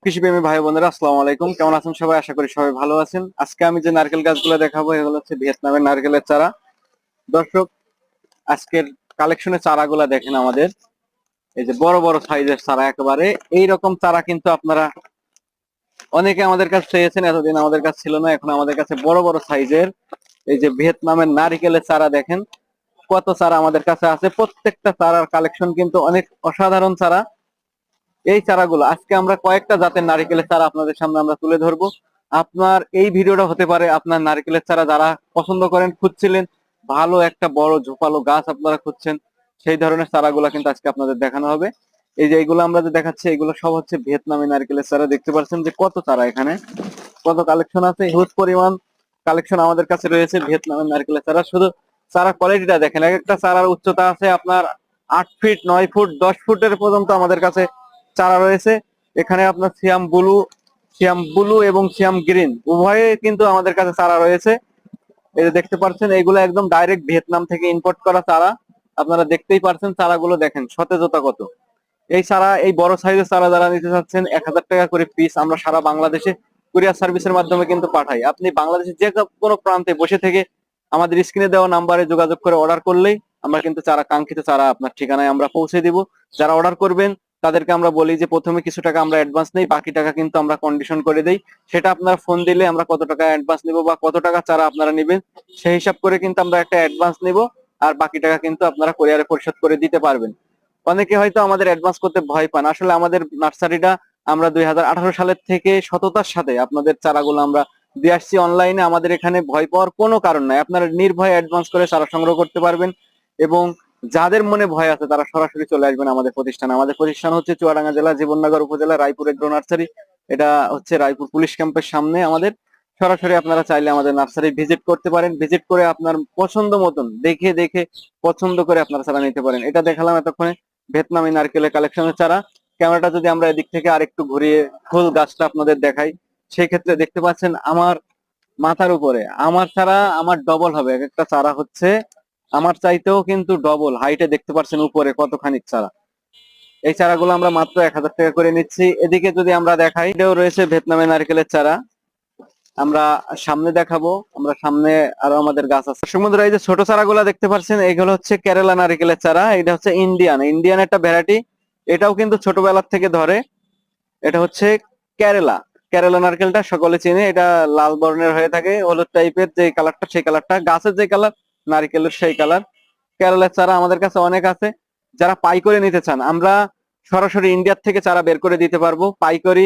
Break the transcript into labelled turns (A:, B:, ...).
A: কৃষিপ্রেমী ভাই বোনেরা, আসসালামু আলাইকুম। কেমন আছেন সবাই? আশা করি সবাই ভালো আছেন। আজকে আমি যে নারকেল গাছগুলো দেখাবো এগুলো হচ্ছে ভিয়েতনামের নারকেলের চারা। দর্শক, আজকের কালেকশনের চারাগুলা দেখেন আমাদের। এই যে বড় বড় সাইজের চারা, একেবারে এইরকম চারা কিন্তু আপনারা অনেকে আমাদের কাছে চেয়েছেন, এতদিন আমাদের কাছে ছিল না, এখন আমাদের কাছে বড় বড় সাইজের এই যে ভিয়েতনামের নারকেলের চারা দেখেন কত চারা আমাদের কাছে আছে। প্রত্যেকটা চারার কালেকশন কিন্তু অনেক অসাধারণ চারা। এই চারাগুলো আজকে আমরা কয়েকটা জাতের নারকেলের চারা আপনাদের সামনে আমরা তুলে ধরবো। আপনার এই ভিডিওটা হতে পারে আপনার নারকেলের চারা যারা পছন্দ করেন, খুঁজছিলেন, ভালো একটা বড় ঝোপালো গাছ আপনারা খুঁজছেন, সেই ধরনের চারাগুলো কিন্তু আজকে আপনাদের দেখানো হবে। এই যে এগুলো আমরা যে দেখাচ্ছি এগুলো সব হচ্ছে ভিয়েতনামি নারকেলের চারা। দেখতে পাচ্ছেন যে কত চারা, এখানে কত কালেকশন আছে, হিউজ পরিমাণ কালেকশন আমাদের কাছে রয়েছে ভিয়েতনামের নারকেলের চারা। শুধু চারা কোয়ালিটিটা দেখেন, এক একটা চারার উচ্চতা আছে আপনার 8 ফিট, 9 ফুট, 10 ফুটের পর্যন্ত আমাদের কাছে চারা রয়েছে। এখানে আপনার সিয়াম ব্লু এবং সিয়াম গ্রিন উভয়ে কিন্তু আমাদের কাছে চারা রয়েছে। এই যে দেখতে পাচ্ছেন এগুলো একদম ডাইরেক্ট ভিয়েতনাম থেকে ইম্পোর্ট করা চারা। আপনারা দেখতেই পাচ্ছেন চারাগুলো দেখেন সতেজতা কত। এই চারা, এই বড় সাইজের চারা যারা নিতে চাচ্ছেন 1000 টাকা করে পিস আমরা সারা বাংলাদেশে কুরিয়ার সার্ভিসের মাধ্যমে কিন্তু পাঠাই। আপনি বাংলাদেশের যে কোনো প্রান্তে বসে থেকে আমাদের স্ক্রিনে দেওয়া নাম্বারে যোগাযোগ করে অর্ডার করলেই আমরা কিন্তু চারা, কাঙ্ক্ষিত চারা আপনার ঠিকানায় আমরা পৌঁছে দিব। যারা অর্ডার করবেন তাদেরকে আমরা বলি যে প্রথমে কিছু টাকা আমরা অ্যাডভান্স নেই, বাকি টাকা কিন্তু আমরা কন্ডিশন করে দেই। সেটা আপনারা ফোন দিলে আমরা কত টাকা অ্যাডভান্স নিব বা কত টাকা চারা আপনারা নেবেন সেই হিসাব করে কিন্তু আমরা একটা অ্যাডভান্স নিব, আর বাকি টাকা কিন্তু আপনারা কুরিয়ারে পরিশোধ করে দিতে পারবেন। অনেকে হয়তো আমাদের অ্যাডভান্স করতে ভয় পান, আসলে আমাদের নার্সারিটা আমরা 2018 সালের থেকে সততার সাথে আপনাদের চারাগুলো আমরা দিয়ে আসছি অনলাইনে। আমাদের এখানে ভয় পাওয়ার কোনো কারণ নাই, আপনারা নির্ভয়ে অ্যাডভান্স করে চারা সংগ্রহ করতে পারবেন। এবং যাদের মনে ভয় আছে তারা সরাসরি চলে আসবেন আমাদের প্রতিষ্ঠানে। আমাদের প্রতিষ্ঠান হচ্ছে চুয়াডাঙ্গা জেলা জীবননগর উপজেলা রায়পুর এগ্রো নার্সারি। এটা হচ্ছে রায়পুর পুলিশ ক্যাম্পের সামনে আমাদের। সরাসরি আপনারা চাইলে আমাদের নার্সারি ভিজিট করতে পারেন, ভিজিট করে আপনার পছন্দ মতন দেখে দেখে পছন্দ করে আপনারা চারা নিতে পারেন। এটা দেখালাম এতক্ষণে ভিয়েতনামি নারকেলের কালেকশনের চারা। ক্যামেরাটা যদি আমরা এদিক থেকে আরেকটু ঘুরিয়ে ফুল গাছটা আপনাদের দেখাই, সেই ক্ষেত্রে দেখতে পাচ্ছেন আমার মাথার উপরে আমার চারা আমার ডবল হবে। এক একটা চারা হচ্ছে আমার চাইতেও কিন্তু ডবল হাইটে, দেখতে পাচ্ছেন উপরে কতখানি চারা। এই চারাগুলো আমরা মাত্র 1000 টাকা করে নিচ্ছি। এদিকে যদি আমরা দেখাই, এটাও রয়েছে ভিয়েতনামি নারকেলের চারা, আমরা সামনে দেখাবো। আমরা সামনে আরো আমাদের গাছ আছে। সমুদ্র, এই যে ছোট চারাগুলো দেখতে পাচ্ছেন এগুলো হচ্ছে কেরালা নারকেলের চারা। এটা হচ্ছে ইন্ডিয়ান একটা ভ্যারাইটি। এটাও কিন্তু ছোটবেলার থেকে ধরে। এটা হচ্ছে কেরালা কেরালা নারকেলটা সকলে চিনে। এটা লাল বর্ণের হয়ে থাকে, হলুদ টাইপের যে কালারটা, সেই কালারটা গাছের যে কালার, নারকেলের সেই কালার। কেরালার চারা আমাদের কাছে অনেক আছে। যারা পাইকারি নিতে চান আমরা সরাসরি ইন্ডিয়ার থেকে চারা বের করে দিতে পারবো পাইকারি।